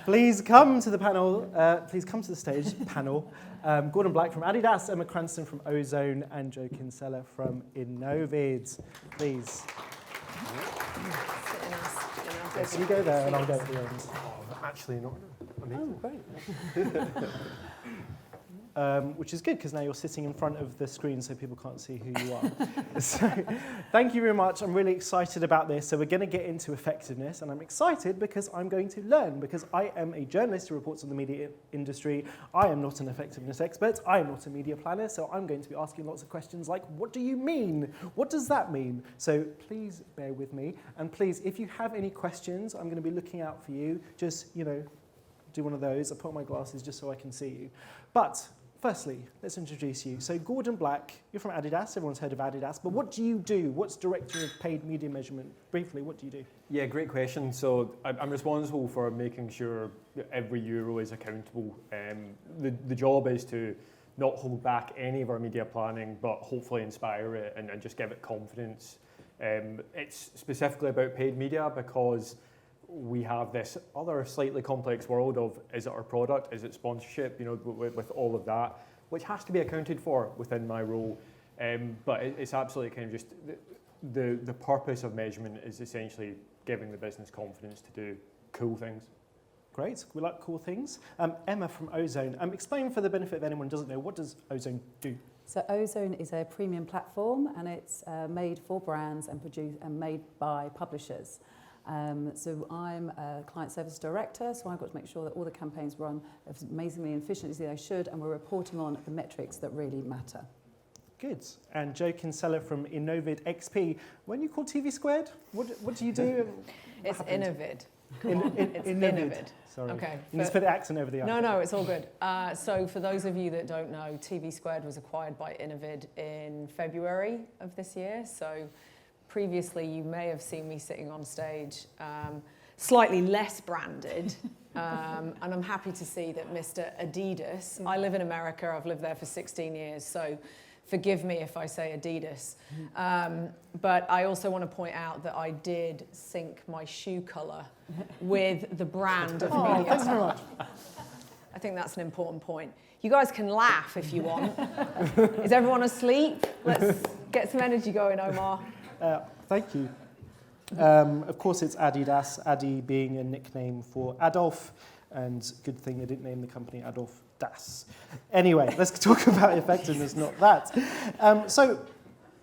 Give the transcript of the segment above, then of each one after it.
Please come to the panel. Please come to the stage, panel. Gordon Black from Adidas, Emma Cranston from Ozone, and Joe Kinsella from Innovid. Please. Yes, you go there and I'll go at the end. Oh, actually not. Oh, great. Which is good because now you're sitting in front of the screen so people can't see who you are. So thank you very much. I'm really excited about this. So we're going to get into effectiveness, and I'm excited because I'm going to learn, because I am a journalist who reports on the media industry. I am not an effectiveness expert. I am not a media planner. So I'm going to be asking lots of questions like, what do you mean? What does that mean? So please bear with me. And please, if you have any questions, I'm going to be looking out for you. Just, do one of those. I put on my glasses just so I can see you. But firstly, let's introduce you. So Gordon Black, you're from Adidas. Everyone's heard of Adidas. But what do you do? What's Director of Paid Media Measurement? Briefly, what do you do? Yeah, great question. So I'm responsible for making sure every euro is accountable. The job is to not hold back any of our media planning, but hopefully inspire it and just give it confidence. It's specifically about paid media because we have this other slightly complex world of, is it our product, is it sponsorship, with all of that, which has to be accounted for within my role. But it's absolutely kind of just, the purpose of measurement is essentially giving the business confidence to do cool things. Great, we like cool things. Emma from Ozone, explain for the benefit of anyone who doesn't know, what does Ozone do? So Ozone is a premium platform, and it's made for brands and produced and made by publishers. So I'm a client service director, so I've got to make sure that all the campaigns run as amazingly and efficiently as they should, and we're reporting on the metrics that really matter. Good. And Joe Kinsella from InnovidXP. When you call TV squared, what do you do? It's Innovid. It's Innovid. Sorry. Okay. You just put the accent over the I. No, it's all good. So for those of you that don't know, TV Squared was acquired by Innovid in February of this year. So previously, you may have seen me sitting on stage, slightly less branded, and I'm happy to see that Mr. Adidas, I live in America, I've lived there for 16 years, so forgive me if I say Adidas. But I also want to point out that I did sync my shoe colour with the brand of media. Thanks very much. I think that's an important point. You guys can laugh if you want. Is everyone asleep? Let's get some energy going, Omar. Thank you. Of course, it's Adidas, Adi being a nickname for Adolf, and good thing they didn't name the company Adolf Das. Anyway, let's talk about effectiveness, not that. So,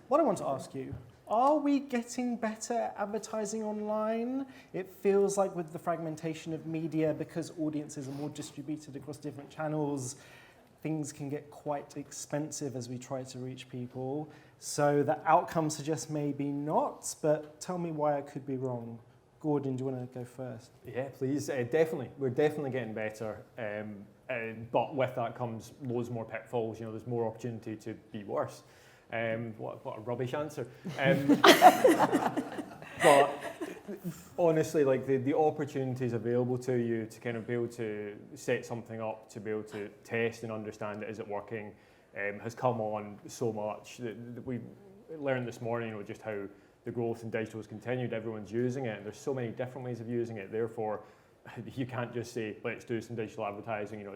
what I want to ask you, are we getting better at advertising online? It feels like with the fragmentation of media, because audiences are more distributed across different channels, things can get quite expensive as we try to reach people. So the outcome suggests maybe not, but tell me why I could be wrong. Gordon, do you want to go first? Yeah, please. Definitely. We're definitely getting better. But with that comes loads more pitfalls. There's more opportunity to be worse. What a rubbish answer. But honestly, like the opportunities available to you to kind of be able to set something up, to be able to test and understand is it working, has come on so much. That we learned this morning, just how the growth in digital has continued. Everyone's using it, and there's so many different ways of using it. Therefore, you can't just say, let's do some digital advertising.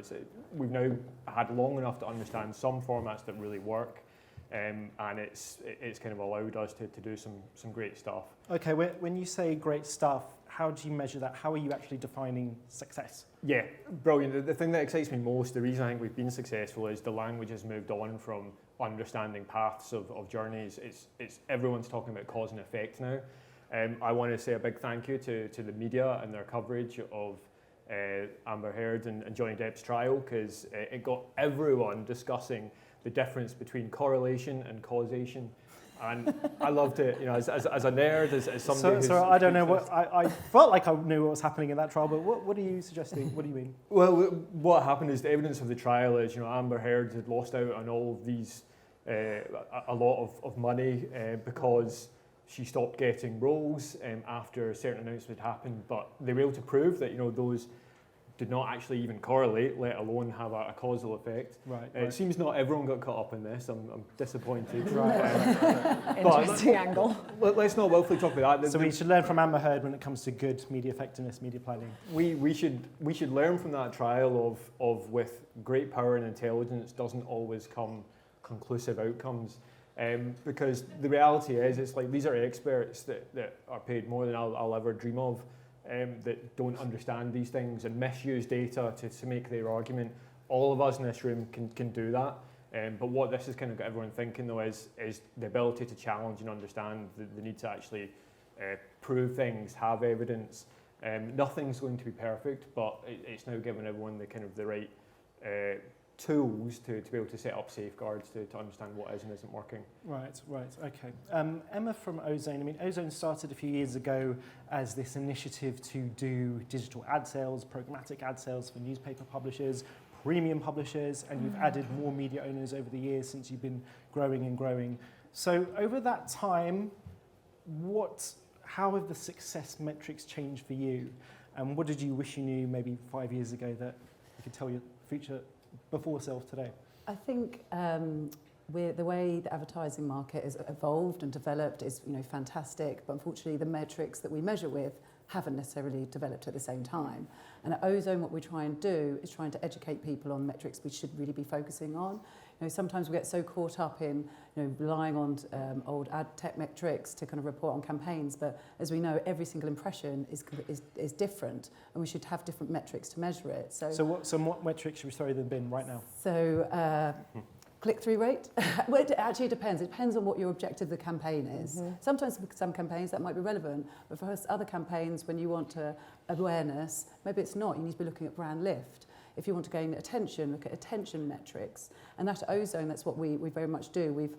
We've now had long enough to understand some formats that really work. And it's kind of allowed us to do some great stuff. Okay, when you say great stuff, how do you measure that? How are you actually defining success? Yeah, brilliant. The thing that excites me most, the reason I think we've been successful, is the language has moved on from understanding paths of journeys. It's everyone's talking about cause and effect now. I want to say a big thank you to the media and their coverage of Amber Heard and Johnny Depp's trial, because it got everyone discussing the difference between correlation and causation. And I loved it, as a nerd, as somebody who's... So I don't know what... I felt like I knew what was happening in that trial, but what are you suggesting? What do you mean? Well, what happened is the evidence of the trial is, Amber Heard had lost out on all of these, a lot of money because she stopped getting roles after certain announcements had happened, but they were able to prove that, those did not actually even correlate, let alone have a causal effect. Right. It seems not everyone got caught up in this. I'm disappointed. Interesting angle. Let's not willfully talk about that. So we should learn from Amber Heard when it comes to good media effectiveness, media planning. We should learn from that trial of with great power and intelligence doesn't always come conclusive outcomes. Because the reality is, it's like these are experts that are paid more than I'll ever dream of, that don't understand these things and misuse data to make their argument. All of us in this room can do that. But what this has kind of got everyone thinking though is the ability to challenge and understand the need to actually prove things, have evidence. Nothing's going to be perfect, but it's now given everyone the right tools to be able to set up safeguards to understand what is and isn't working. Right, okay. Emma from Ozone, I mean, Ozone started a few years ago as this initiative to do digital ad sales, programmatic ad sales for newspaper publishers, premium publishers, and you've added more media owners over the years since you've been growing and growing. So over that time, how have the success metrics changed for you? And what did you wish you knew maybe 5 years ago that you could tell your future before self today? I think the way the advertising market has evolved and developed is fantastic, but unfortunately the metrics that we measure with haven't necessarily developed at the same time. And at Ozone, what we try and do is trying to educate people on metrics we should really be focusing on. Sometimes we get so caught up in relying on old ad tech metrics to kind of report on campaigns, but as we know, every single impression is different, and we should have different metrics to measure it. So what metrics should we throw in the bin right now? So click-through rate? Well, it actually depends. It depends on what your objective of the campaign is. Mm-hmm. Sometimes for some campaigns that might be relevant, but for other campaigns, when you want awareness, maybe it's not. You need to be looking at brand lift. If you want to gain attention, look at attention metrics. And at Ozone, that's what we very much do. We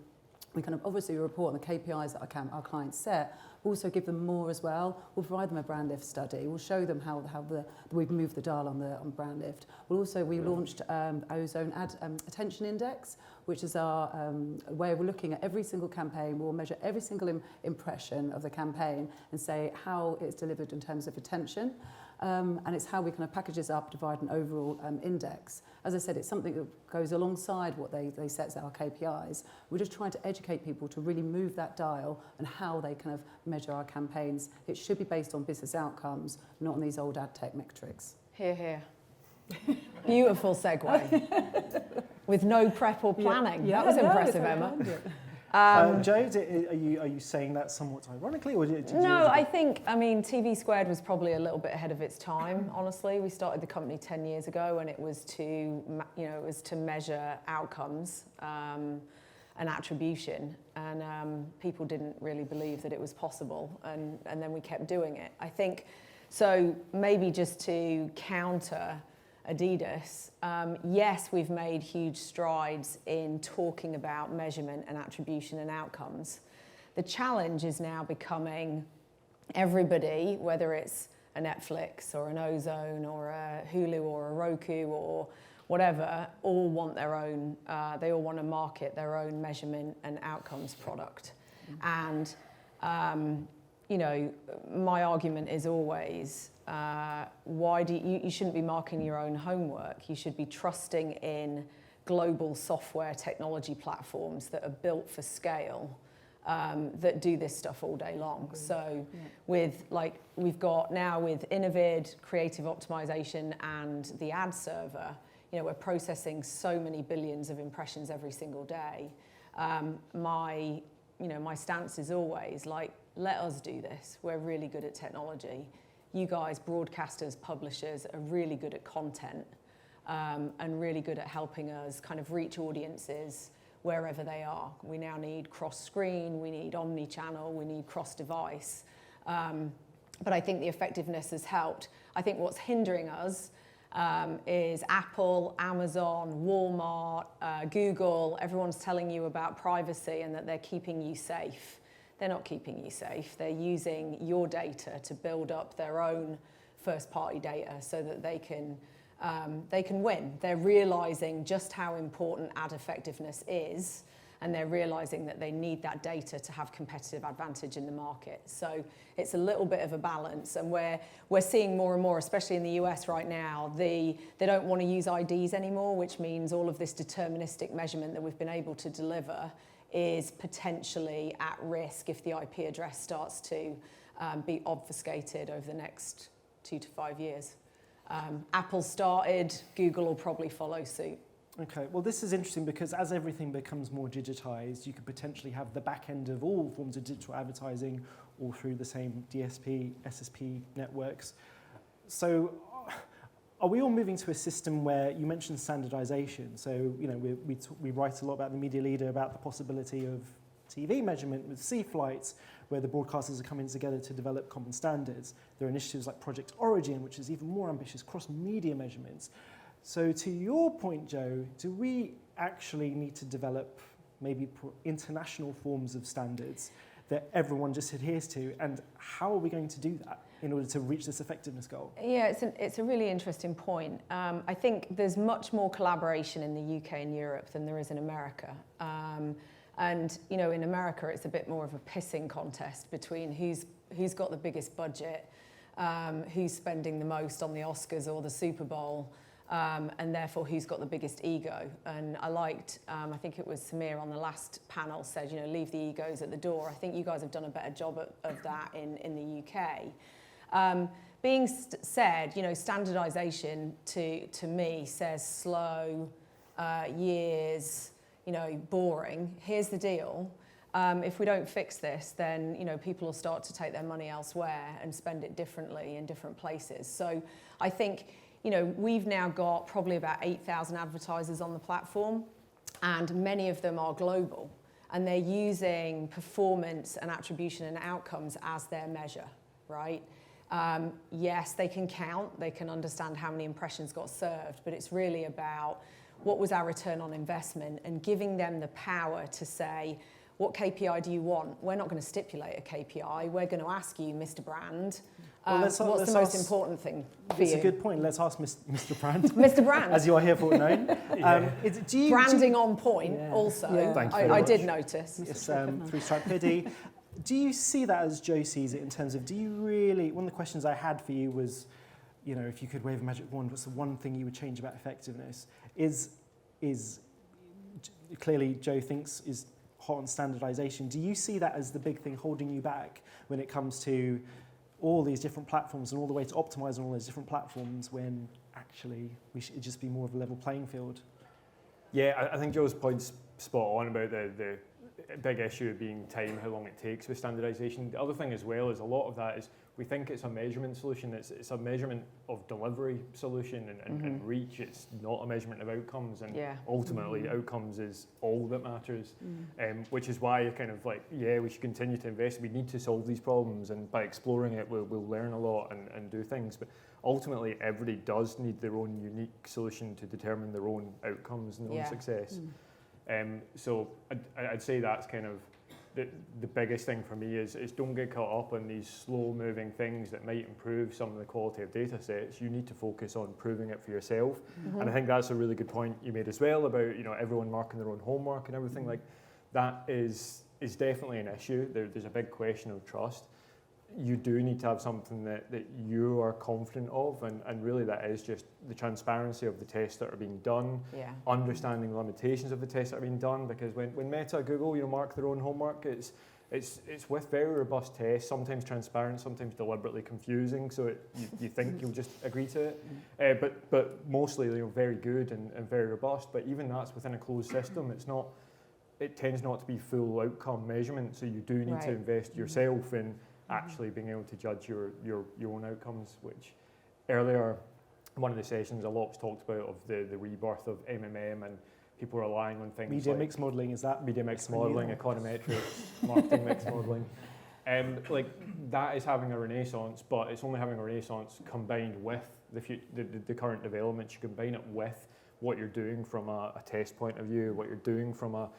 kind of obviously report on the KPIs that our clients set, also give them more as well. We'll provide them a brand lift study. We'll show them how we've moved the dial on brand lift. We launched Ozone Ad Attention Index, which is our way of looking at every single campaign. We'll measure every single impression of the campaign and say how it's delivered in terms of attention. And it's how we kind of package this up, divide an overall index. As I said, it's something that goes alongside what they set as our KPIs. We're just trying to educate people to really move that dial and how they kind of measure our campaigns. It should be based on business outcomes, not on these old ad tech metrics. Hear, hear. Beautiful segue. With no prep or planning. Yeah, that was impressive, Emma. Jo, are you saying that somewhat ironically, or did you? No, I think, TV Squared was probably a little bit ahead of its time. Honestly, we started the company 10 years ago, and it was to measure outcomes and attribution, and people didn't really believe that it was possible, and then we kept doing it. I think so. Maybe just to counter Adidas, yes, we've made huge strides in talking about measurement and attribution and outcomes. The challenge is now becoming everybody, whether it's a Netflix or an Ozone or a Hulu or a Roku or whatever, all want their own, they all want to market their own measurement and outcomes product. And, my argument is always, why do you shouldn't be marking your own homework. You should be trusting in global software technology platforms that are built for scale, that do this stuff all day long. So we've got now with Innovid, creative optimization and the ad server, we're processing so many billions of impressions every single day. My stance is always let us do this. We're really good at technology. You guys, broadcasters, publishers, are really good at content and really good at helping us kind of reach audiences wherever they are. We now need cross-screen, we need omni-channel, we need cross-device. But I think the effectiveness has helped. I think what's hindering us is Apple, Amazon, Walmart, Google. Everyone's telling you about privacy and that they're keeping you safe. They're not keeping you safe. They're using your data to build up their own first-party data so that they can win. They're realizing just how important ad effectiveness is, and they're realising that they need that data to have competitive advantage in the market. So it's a little bit of a balance, and we're seeing more and more, especially in the US right now, they don't want to use IDs anymore, which means all of this deterministic measurement that we've been able to deliver is potentially at risk if the IP address starts to be obfuscated over the next 2 to 5 years. Apple started, Google will probably follow suit. Okay, well this is interesting because as everything becomes more digitized, you could potentially have the back end of all forms of digital advertising all through the same DSP, SSP networks. So are we all moving to a system where, you mentioned standardization, so you know we write a lot about the media leader about the possibility of TV measurement with C-flights, where the broadcasters are coming together to develop common standards. There are initiatives like Project Origin, which is even more ambitious, cross-media measurements. So to your point, Joe, do we actually need to develop maybe international forms of standards that everyone just adheres to? And how are we going to do that in order to reach this effectiveness goal? Yeah, it's a really interesting point. I think there's much more collaboration in the UK and Europe than there is in America. And you know, in America, it's a bit more of a pissing contest between who's got the biggest budget, who's spending the most on the Oscars or the Super Bowl. And therefore who's got the biggest ego. And I liked, I think it was Samir on the last panel said, you know, leave the egos at the door. I think you guys have done a better job of that in the UK. Being said, you know, standardization to me says slow, years, you know, boring. Here's the deal. If we don't fix this, then, you know, people will start to take their money elsewhere and spend it differently in different places. So I think, you know, we've now got probably about 8,000 advertisers on the platform, and many of them are global, and they're using performance and attribution and outcomes as their measure, right? Yes, they can count, they can understand how many impressions got served, but it's really about what was our return on investment and giving them the power to say, what KPI do you want? We're not going to stipulate a KPI. We're going to ask you, Mr. Brand, what's the most important thing for you? It's a good point. Let's ask Mr. Brand. Mr. Brand. As you are here for known. Branding on point also. Yeah. Thank you I did notice. Yes, three-stripe hoodie. Do you see that as Joe sees it in terms of, do you really, one of the questions I had for you was, you know, if you could wave a magic wand, what's the one thing you would change about effectiveness? Is clearly Joe thinks is hot on standardization. Do you see that as the big thing holding you back when it comes to all these different platforms and all the way to optimize on all those different platforms when actually we should just be more of a level playing field? Yeah, I think Joe's point's spot on about the big issue being time, how long it takes with standardization. The other thing as well is a lot of that is we think it's a measurement solution. It's a measurement of delivery solution and reach. It's not a measurement of outcomes, and ultimately outcomes is all that matters, which is why kind of like, yeah, we should continue to invest. We need to solve these problems, and by exploring it, we'll learn a lot and do things. But ultimately, everybody does need their own unique solution to determine their own outcomes and their own success. So I'd say that's kind of the biggest thing for me is don't get caught up on these slow-moving things that might improve some of the quality of data sets. You need to focus on proving it for yourself. And I think that's a really good point you made as well about, you know, everyone marking their own homework and everything. Like that is definitely an issue. There's a big question of trust. You do need to have something that you are confident of, and really that is just the transparency of the tests that are being done, understanding the limitations of the tests that are being done, because when Meta, Google, you know, mark their own homework, it's with very robust tests, sometimes transparent, sometimes deliberately confusing, so you think you'll just agree to it, but mostly, you know, very good and very robust, but even that's within a closed system. It tends not to be full outcome measurement, so you do need to invest yourself in actually being able to judge your own outcomes, which earlier, one of the sessions, a lot was talked about of the rebirth of MMM and people relying on things Media like mix modelling, is that? Media mix modelling, econometrics, marketing mix modelling. Like that is having a renaissance, but it's only having a renaissance combined with the current developments. You combine it with what you're doing from a test point of view, what you're doing from a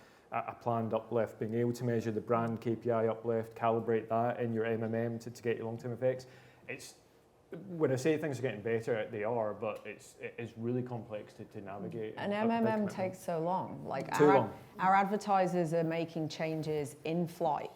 planned uplift, being able to measure the brand KPI uplift, calibrate that in your MMM to get your long-term effects. when I say things are getting better, they are, but it is really complex to navigate. And a big MMM commitment. takes so long. Like Too long. Our advertisers are making changes in flight,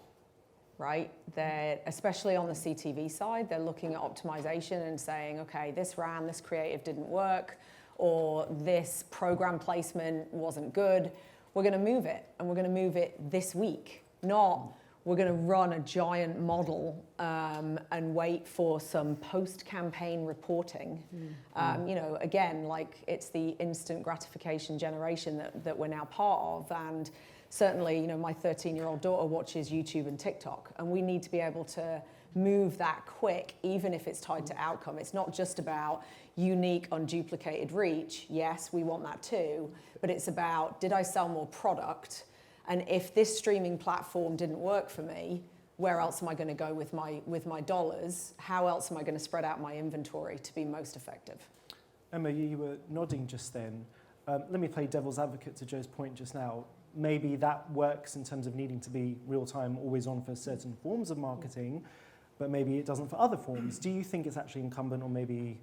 right? They're, especially on the CTV side, they're looking at optimization and saying, okay, this creative didn't work, or this program placement wasn't good. We're going to move it, and we're going to move it this week, not we're going to run a giant model and wait for some post-campaign reporting. You know, again, like it's the instant gratification generation that we're now part of. And certainly, you know, my 13-year-old daughter watches YouTube and TikTok, and we need to be able to move that quick, even if it's tied to outcome. It's not just about unique, unduplicated reach. Yes, we want that too, but it's about, did I sell more product? And if this streaming platform didn't work for me, where else am I going to go with my dollars? How else am I going to spread out my inventory to be most effective? Emma, you were nodding just then. Let me play devil's advocate to Joe's point just now. Maybe that works in terms of needing to be real-time, always on for certain forms of marketing, but maybe it doesn't for other forms. Do you think it's actually incumbent on maybe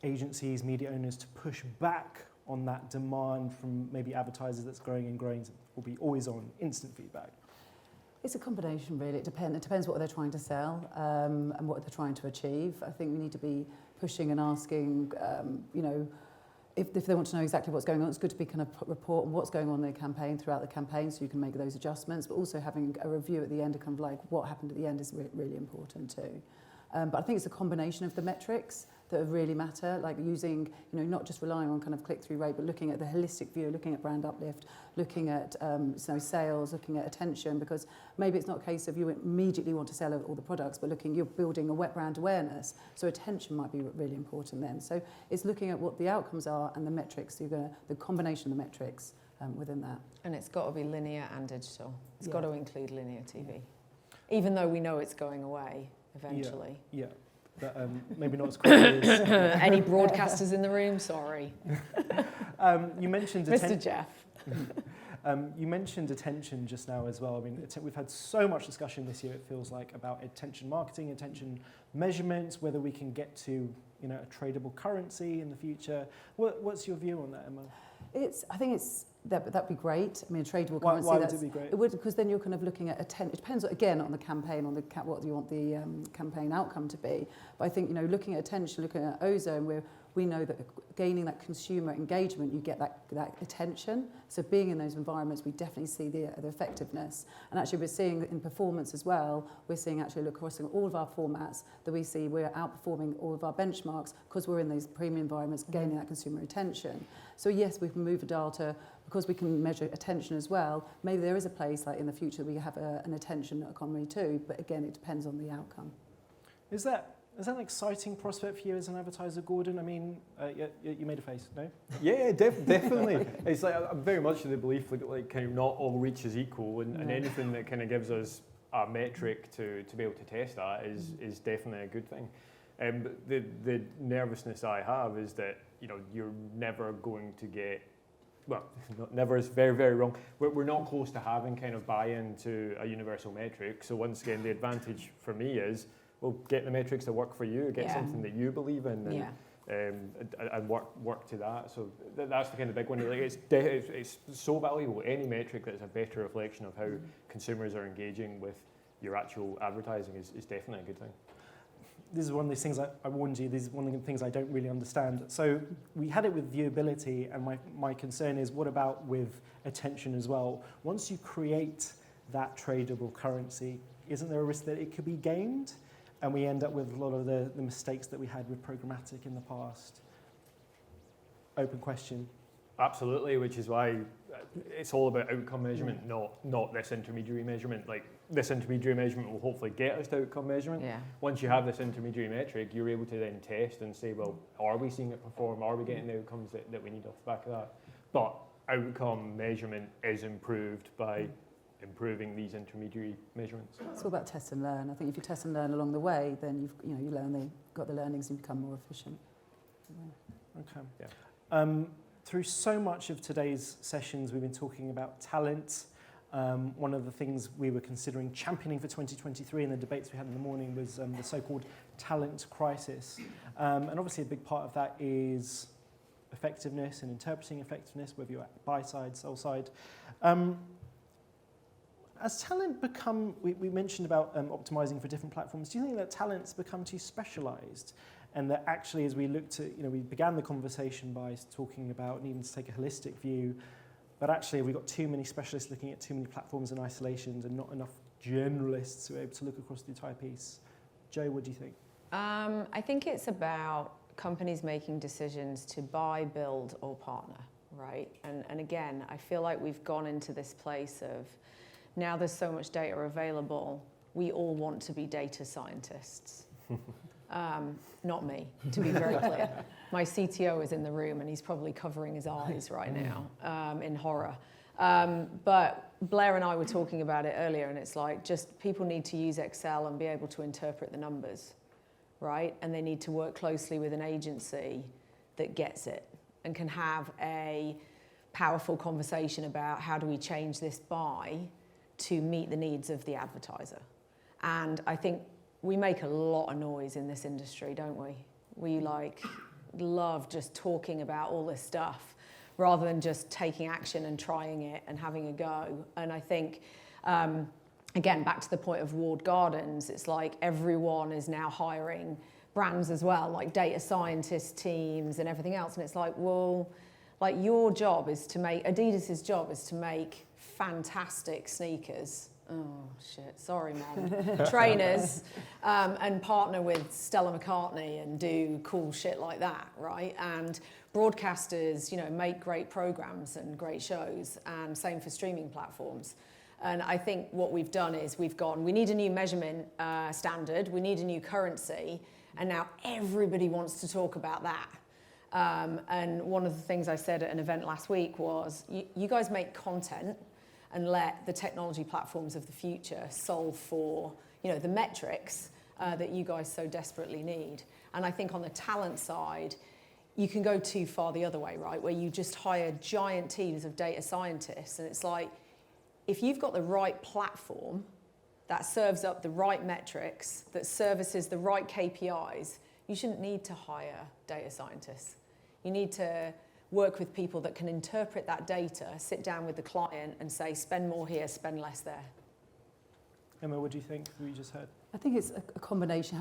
agencies, media owners to push back on that demand from maybe advertisers that's growing and growing, will be always on instant feedback? It's a combination, really. It depends what they're trying to sell and what they're trying to achieve. I think we need to be pushing and asking, you know, if they want to know exactly what's going on, it's good to be kind of report on what's going on in their campaign throughout the campaign, so you can make those adjustments. But also having a review at the end of kind of like what happened at the end is really important too. But I think it's a combination of the metrics that really matter, like using, you know, not just relying on kind of click-through rate, but looking at the holistic view, looking at brand uplift, looking at sales, looking at attention, because maybe it's not a case of you immediately want to sell all the products, but you're building a wet brand awareness, so attention might be really important then. So it's looking at what the outcomes are and the metrics, so the combination of the metrics within that. And it's got to be linear and digital. It's got to include linear TV, even though we know it's going away eventually. Yeah. But maybe not as quickly as... Any broadcasters in the room? Sorry. You mentioned Mr. Jeff. You mentioned attention just now as well. I mean, we've had so much discussion this year, it feels like, about attention marketing, attention measurements, whether we can get to, you know, a tradable currency in the future. What's your view on that, Emma? I think that'd be great. I mean, a tradable currency. Why would it be great? It would, because then you're kind of looking at attention. It depends again on the campaign, on what you want the campaign outcome to be. But I think, you know, looking at attention, looking at Ozone, where we know that gaining that consumer engagement, you get that attention. So being in those environments, we definitely see the effectiveness. And actually, we're seeing in performance as well. We're seeing actually across all of our formats that we see we're outperforming all of our benchmarks because we're in these premium environments, gaining that consumer attention. So yes, we can move the dial to, because we can measure attention as well. Maybe there is a place like in the future we have an attention economy too. But again, it depends on the outcome. Is that an exciting prospect for you as an advertiser, Gordon? I mean, you made a face, no? Yeah, definitely. It's like I'm very much of the belief like kind of not all reach is equal, and anything that kind of gives us a metric to be able to test that is definitely a good thing. But the nervousness I have is that, you know, you're never going to get, well, never is very, very wrong. We're not close to having kind of buy-in to a universal metric. So once again, the advantage for me is, well, get the metrics that work for you, get something that you believe in, and work to that. So that's the kind of big one. Like it's so valuable. Any metric that's a better reflection of how consumers are engaging with your actual advertising is definitely a good thing. This is one of these things I warned you, this is one of the things I don't really understand. So we had it with viewability, and my concern is, what about with attention as well? Once you create that tradable currency, isn't there a risk that it could be gamed? And we end up with a lot of the mistakes that we had with programmatic in the past. Open question. Absolutely, which is why it's all about outcome measurement, not this intermediary measurement. Like, this intermediary measurement will hopefully get us to outcome measurement. Yeah. Once you have this intermediary metric, you're able to then test and say, well, are we seeing it perform? Are we getting the outcomes that we need off the back of that? But outcome measurement is improved by improving these intermediary measurements. It's all about test and learn. I think if you test and learn along the way, then you got the learnings and become more efficient. Okay. Yeah. Through so much of today's sessions, we've been talking about talent. One of the things we were considering championing for 2023 in the debates we had in the morning was the so-called talent crisis. And obviously a big part of that is effectiveness and interpreting effectiveness, whether you're at buy side, sell side. As talent become, we mentioned about optimizing for different platforms, do you think that talent's become too specialized? And that actually, as we looked at, we began the conversation by talking about needing to take a holistic view, but actually we've got too many specialists looking at too many platforms and isolations and not enough generalists who are able to look across the entire piece. Joe, what do you think? I think it's about companies making decisions to buy, build, or partner, right? And again, I feel like we've gone into this place of, now there's so much data available, we all want to be data scientists. Not me, to be very clear. My CTO is in the room and he's probably covering his eyes right now in horror. But Blair and I were talking about it earlier, and it's like, just people need to use Excel and be able to interpret the numbers, right? And they need to work closely with an agency that gets it and can have a powerful conversation about how do we change this buy to meet the needs of the advertiser. And I think we make a lot of noise in this industry, don't we? We love just talking about all this stuff rather than just taking action and trying it and having a go. And I think, again, back to the point of walled gardens, it's like everyone is now hiring brands as well, like data scientist teams and everything else. And it's like, well, like your job is to make, Adidas's job is to make fantastic sneakers. Oh shit, sorry mom. Trainers, and partner with Stella McCartney and do cool shit like that, right? And broadcasters, make great programs and great shows, and same for streaming platforms. And I think what we've done is we need a new measurement standard, we need a new currency, and now everybody wants to talk about that. And one of the things I said at an event last week was, you guys make content and let the technology platforms of the future solve for, the metrics that you guys so desperately need. And I think on the talent side, you can go too far the other way, right? Where you just hire giant teams of data scientists. And it's like, if you've got the right platform that serves up the right metrics, that services the right KPIs, you shouldn't need to hire data scientists. You need to work with people that can interpret that data, sit down with the client and say, spend more here, spend less there. Emma, what do you think we just heard? I think it's a combination,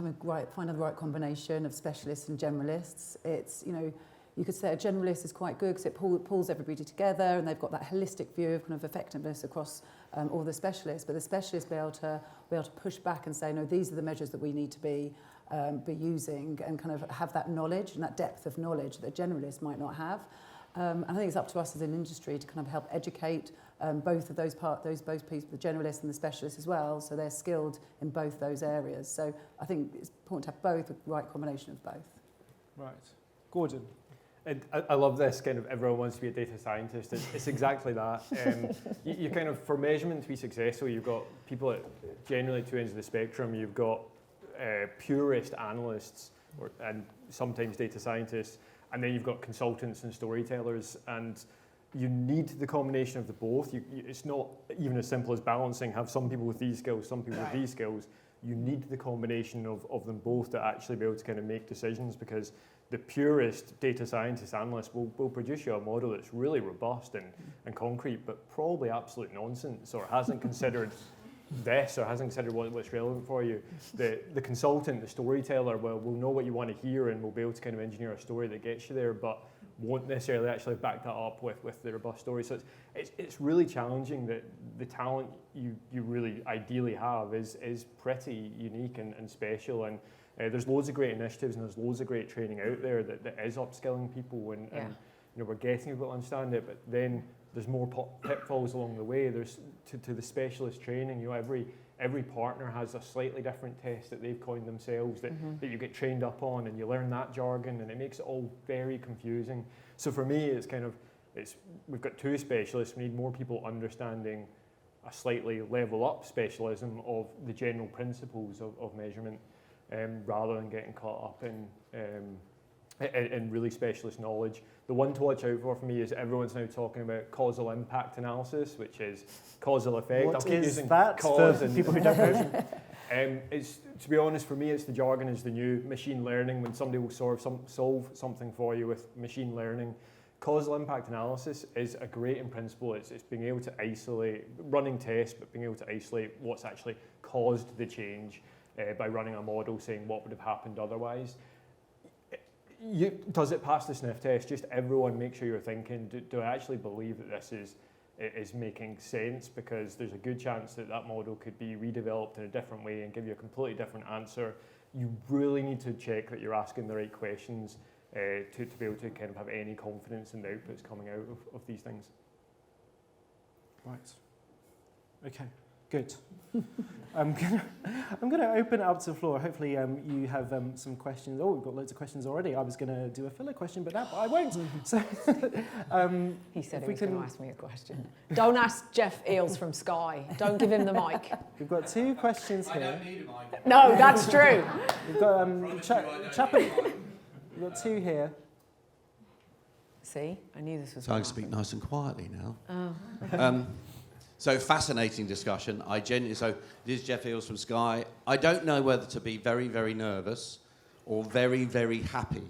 finding the right combination of specialists and generalists. It's, you could say a generalist is quite good because it pulls everybody together and they've got that holistic view of kind of effectiveness across all the specialists. But the specialists be able to push back and say, no, these are the measures that we need to be using, and kind of have that knowledge and that depth of knowledge that a generalist might not have. And I think it's up to us as an industry to kind of help educate both of those people, the generalists and the specialists as well, so they're skilled in both those areas. So I think it's important to have both, the right combination of both. Right. Gordon? And I love this kind of everyone wants to be a data scientist. It's exactly that. You kind of, for measurement to be successful, you've got people at generally two ends of the spectrum. You've got purist analysts and sometimes data scientists, and then you've got consultants and storytellers, and you need the combination of the both. It's not even as simple as balancing, have some people with these skills, some people with these skills. You need the combination of them both to actually be able to kind of make decisions, because the purest data scientist analyst will produce you a model that's really robust and concrete, but probably absolute nonsense, or hasn't considered this, or hasn't considered what's relevant for you. The consultant, the storyteller, will know what you want to hear and will be able to kind of engineer a story that gets you there, but won't necessarily actually back that up with the robust story. So it's really challenging that the talent you really ideally have is pretty unique and special, and there's loads of great initiatives and there's loads of great training out there that is upskilling people, and we're getting people to understand it, but then there's more pitfalls along the way. There's to the specialist training, every partner has a slightly different test that they've coined themselves that you get trained up on, and you learn that jargon, and it makes it all very confusing. So for me, we've got two specialists. We need more people understanding a slightly level up specialism of the general principles of measurement, rather than getting caught up in really specialist knowledge. The one to watch out for me is everyone's now talking about causal impact analysis, which is causal effect. What is that for people who don't know? It's, to be honest, for me, it's the jargon is the new machine learning. When somebody will solve something for you with machine learning, causal impact analysis is a great in principle. It's being able to isolate, running tests, but being able to isolate what's actually caused the change by running a model saying what would have happened otherwise. Does it pass the sniff test? Just everyone make sure you're thinking, do I actually believe that this is making sense? Because there's a good chance that that model could be redeveloped in a different way and give you a completely different answer. You really need to check that you're asking the right questions to be able to kind of have any confidence in the outputs coming out of these things. Right. Okay, good. I'm gonna open it up to the floor. Hopefully you have some questions. Oh, we've got loads of questions already. I was gonna do a filler question, but I won't. So, he said he was going to ask me a question. Don't ask Jeff Eales from Sky. Don't give him the mic. We've got 2 questions here. I don't need a mic. No, that's true. We've got we've got 2 here. See, I knew this was So I going can to speak nice and quietly now. Oh, okay. So fascinating discussion. So this is Jeff Eales from Sky. I don't know whether to be very, very nervous or very, very happy,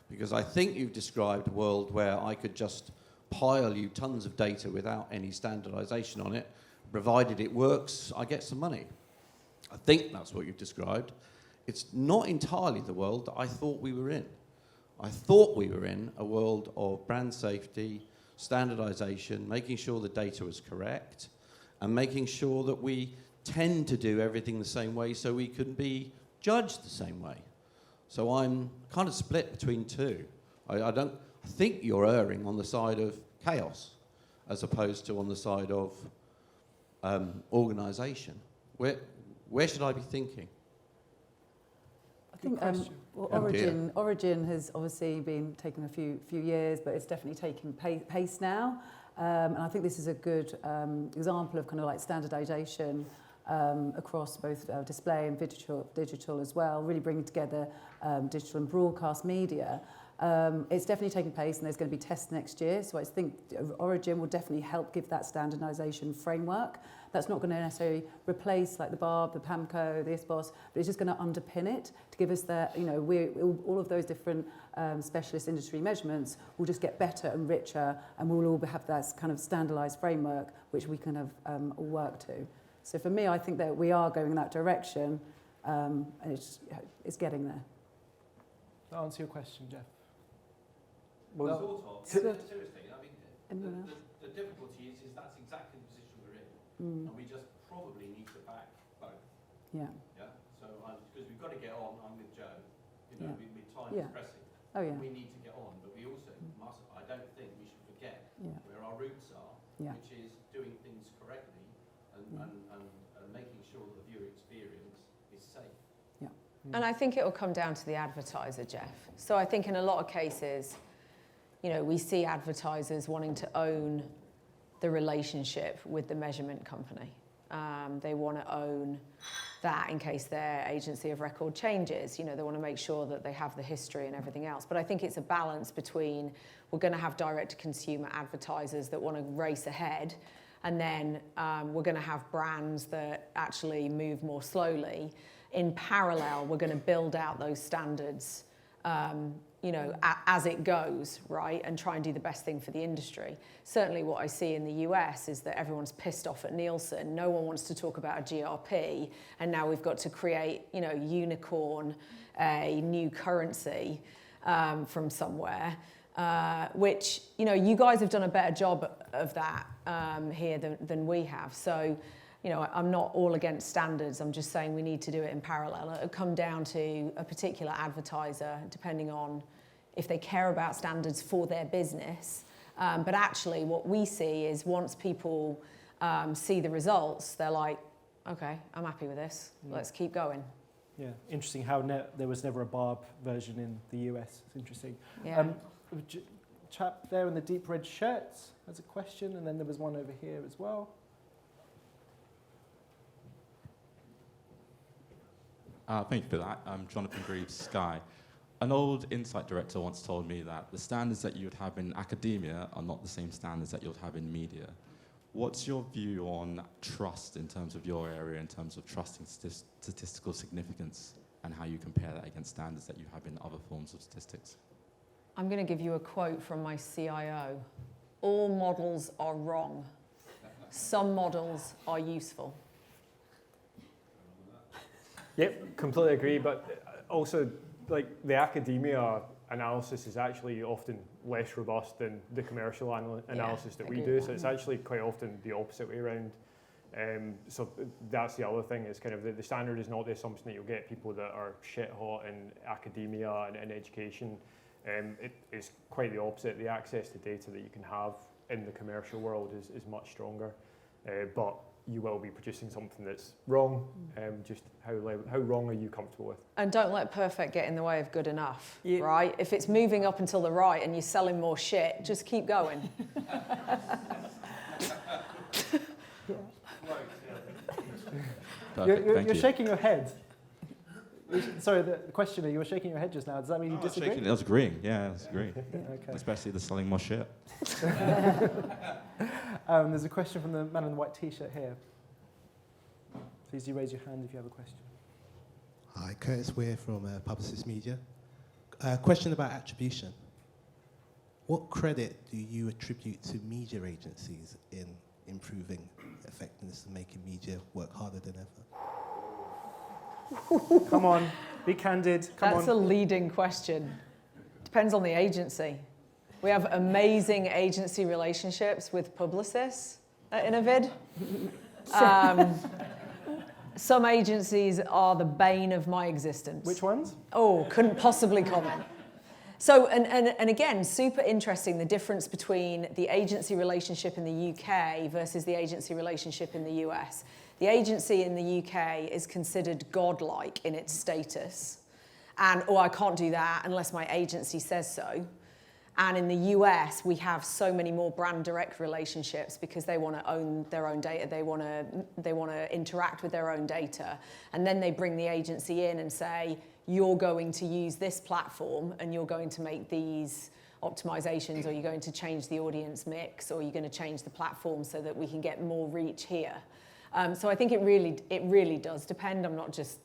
because I think you've described a world where I could just pile you tons of data without any standardization on it. Provided it works, I get some money. I think that's what you've described. It's not entirely the world that I thought we were in. I thought we were in a world of brand safety, standardization, making sure the data was correct, and making sure that we tend to do everything the same way so we can be judged the same way. So I'm kind of split between 2. I think you're erring on the side of chaos as opposed to on the side of organization. Where should I be thinking? I think well, Origin has obviously been taking a few years, but it's definitely taking pace now. And I think this is a good example of kind of like standardization across both display and digital as well, really bringing together digital and broadcast media. It's definitely taking place, and there's going to be tests next year. So I think Origin will definitely help give that standardization framework. That's not going to necessarily replace like the Barb, the PAMCO, the ISBOS, but it's just going to underpin it to give us that, you know, all of those different specialist industry measurements will just get better and richer, and we'll all have that kind of standardized framework which we can all work to. So for me, I think that we are going in that direction, and it's getting there. Does that answer your question, Jeff? Well, sort of. Seriously, I mean, the difficulty is that's exactly the position we're in, and we just probably need to back both. Yeah. Yeah. So because we've got to get on. I'm with Joe. You know, time is pressing. Oh yeah. We need to get on, but we also must. I don't think we should forget where our roots are, which is doing things correctly and making sure that the viewer experience is safe. Yeah. And I think it will come down to the advertiser, Jeff. So I think in a lot of cases, you know, we see advertisers wanting to own the relationship with the measurement company. They want to own that in case their agency of record changes. You know, they want to make sure that they have the history and everything else. But I think it's a balance between, we're going to have direct-to-consumer advertisers that want to race ahead, and then we're going to have brands that actually move more slowly. In parallel, we're going to build out those standards you know, as it goes, right, and try and do the best thing for the industry. Certainly what I see in the US is that everyone's pissed off at Nielsen. No one wants to talk about a GRP, and now we've got to create, you know, unicorn, a new currency from somewhere, which, you know, you guys have done a better job of that here than we have. So, you know, I'm not all against standards. I'm just saying we need to do it in parallel. It'll come down to a particular advertiser, depending on if they care about standards for their business. But actually, what we see is once people see the results, they're like, okay, I'm happy with this. Let's keep going. Yeah, interesting how there was never a Barb version in the US. It's interesting. Yeah. Chap there in the deep red shirt has a question, and then there was one over here as well. Thank you for that. I'm Jonathan Greaves, Sky. An old Insight director once told me that the standards that you would have in academia are not the same standards that you'll have in media. What's your view on trust in terms of your area, in terms of trusting statistical significance, and how you compare that against standards that you have in other forms of statistics? I'm going to give you a quote from my CIO. All models are wrong. Some models are useful. Yep, completely agree. But also, like, the academia analysis is actually often less robust than the commercial analysis that we agree do. with So that. it's actually quite often the opposite way around. So that's the other thing. Is kind of the standard is not the assumption that you'll get people that are shit hot in academia and in education. It is quite the opposite. The access to data that you can have in the commercial world is much stronger. But you will be producing something that's wrong. Just how wrong are you comfortable with? And don't let perfect get in the way of good enough, right? If it's moving up until the right and you're selling more shit, just keep going. Perfect, thank You're you. shaking your head. Sorry, the questioner, you were shaking your head just now. Does that mean you I was disagree? shaking, I was agreeing, yeah, I was agreeing. Okay. Especially the selling more shit. There's a question from the man in the white t-shirt here. Please do raise your hand if you have a question. Hi, Curtis Weir from Publicis Media. Question about attribution. What credit do you attribute to media agencies in improving effectiveness and making media work harder than ever? Come on, be candid. Come That's on. a leading question. Depends on the agency. We have amazing agency relationships with Publicis at Innovid. Some agencies are the bane of my existence. Which ones? Oh, couldn't possibly comment. So, and again, super interesting, the difference between the agency relationship in the UK versus the agency relationship in the US. The agency in the UK is considered godlike in its status. And, I can't do that unless my agency says so. And in the US, we have so many more brand direct relationships because they want to own their own data. They want to interact with their own data. And then they bring the agency in and say, you're going to use this platform and you're going to make these optimizations, or you're going to change the audience mix, or you're going to change the platform so that we can get more reach here. So I think it really does depend. I'm not just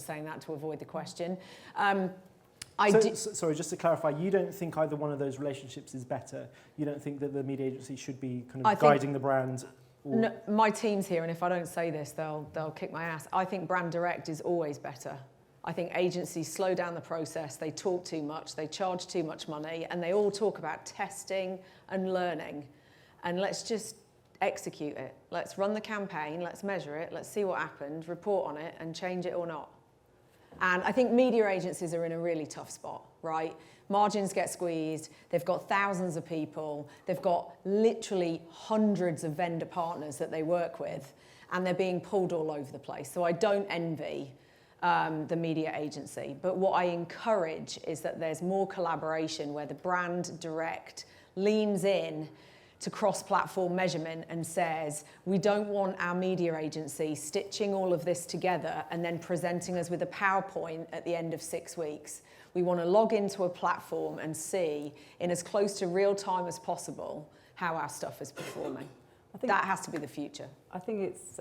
saying that to avoid the question. Sorry, just to clarify, you don't think either one of those relationships is better? You don't think that the media agency should be kind of guiding the brand? No, my team's here, and if I don't say this, they'll kick my ass. I think brand direct is always better. I think agencies slow down the process, they talk too much, they charge too much money, and they all talk about testing and learning. And let's just execute it. Let's run the campaign, let's measure it, let's see what happened, report on it, and change it or not. And I think media agencies are in a really tough spot, right? Margins get squeezed, they've got thousands of people, they've got literally hundreds of vendor partners that they work with, and they're being pulled all over the place. So I don't envy the media agency, but what I encourage is that there's more collaboration where the brand direct leans in to cross-platform measurement and says, we don't want our media agency stitching all of this together and then presenting us with a PowerPoint at the end of 6 weeks. We want to log into a platform and see, in as close to real time as possible, how our stuff is performing. That has to be the future. I think it's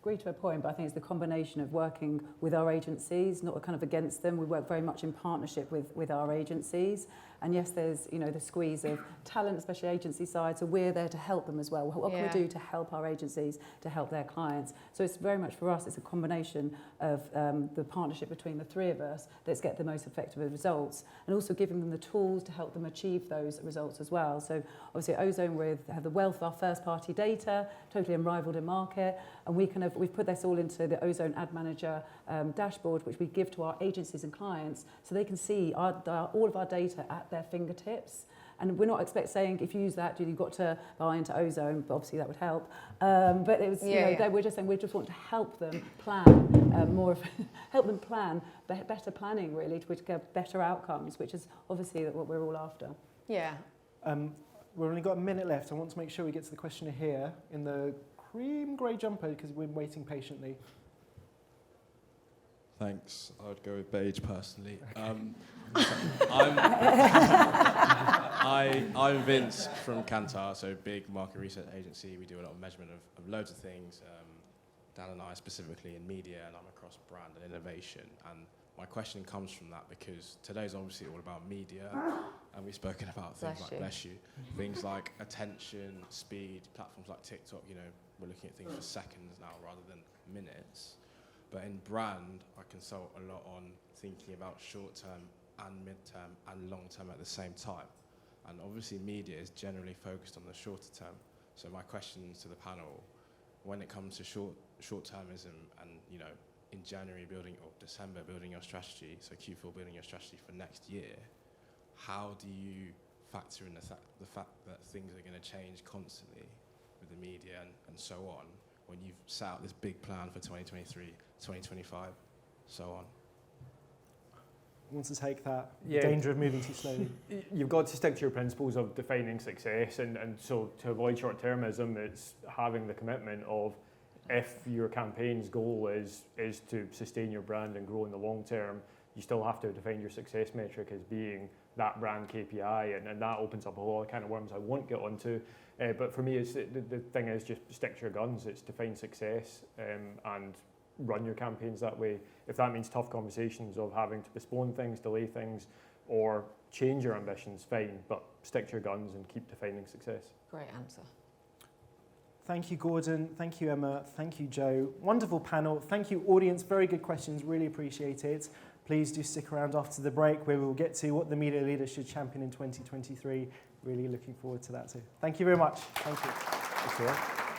agree to a point, but I think it's the combination of working with our agencies, not kind of against them. We work very much in partnership with our agencies. And yes, there's, the squeeze of talent, especially agency side, so we're there to help them as well. What can we do to help our agencies, to help their clients? So it's very much for us, it's a combination of the partnership between the three of us that's get the most effective results, and also giving them the tools to help them achieve those results as well. So obviously at Ozone, we have the wealth of our first party data, totally unrivaled in market, and we've put this all into the Ozone Ad Manager dashboard, which we give to our agencies and clients so they can see all of our data at their fingertips. And we're not saying if you use that, you've got to buy into Ozone, but obviously that would help. But it was, we're just saying we just want to help them plan help them plan better planning really to get better outcomes, which is obviously what we're all after. Yeah. We've only got a minute left. I want to make sure we get to the questioner here in the cream grey jumper because we're waiting patiently. Thanks. I would go with beige personally. Okay. I I'm Vince from Kantar, so big market research agency. We do a lot of measurement of loads of things. Dan and I specifically in media, and I'm across brand and innovation. And my question comes from that because today's obviously all about media, and we've spoken about things things like attention, speed, platforms like TikTok. You know, we're looking at things for seconds now rather than minutes. But in brand, I consult a lot on thinking about short-term and mid-term and long-term at the same time. And obviously media is generally focused on the shorter term. So my question to the panel, when it comes to short-termism and, you know, in January building or December building your strategy, so Q4 building your strategy for next year, how do you factor in the fact that things are going to change constantly with the media and so on, when you've set out this big plan for 2023, 2025, so on? Want to take that Yeah. danger of moving too slowly? You've got to stick to your principles of defining success, and so to avoid short-termism, it's having the commitment of, if your campaign's goal is to sustain your brand and grow in the long term, you still have to define your success metric as being that brand KPI, and that opens up a whole kind of worms I won't get onto. But for me, it's the thing is just stick to your guns. It's define success and run your campaigns that way. If that means tough conversations of having to postpone things, delay things, or change your ambitions, fine, but stick to your guns and keep defining success. Great answer. Thank you, Gordon. Thank you, Emma. Thank you, Joe. Wonderful panel. Thank you, audience. Very good questions. Really appreciate it. Please do stick around after the break, where we'll get to what the media leaders should champion in 2023. Really looking forward to that too. Thank you very much. Thank you. Okay.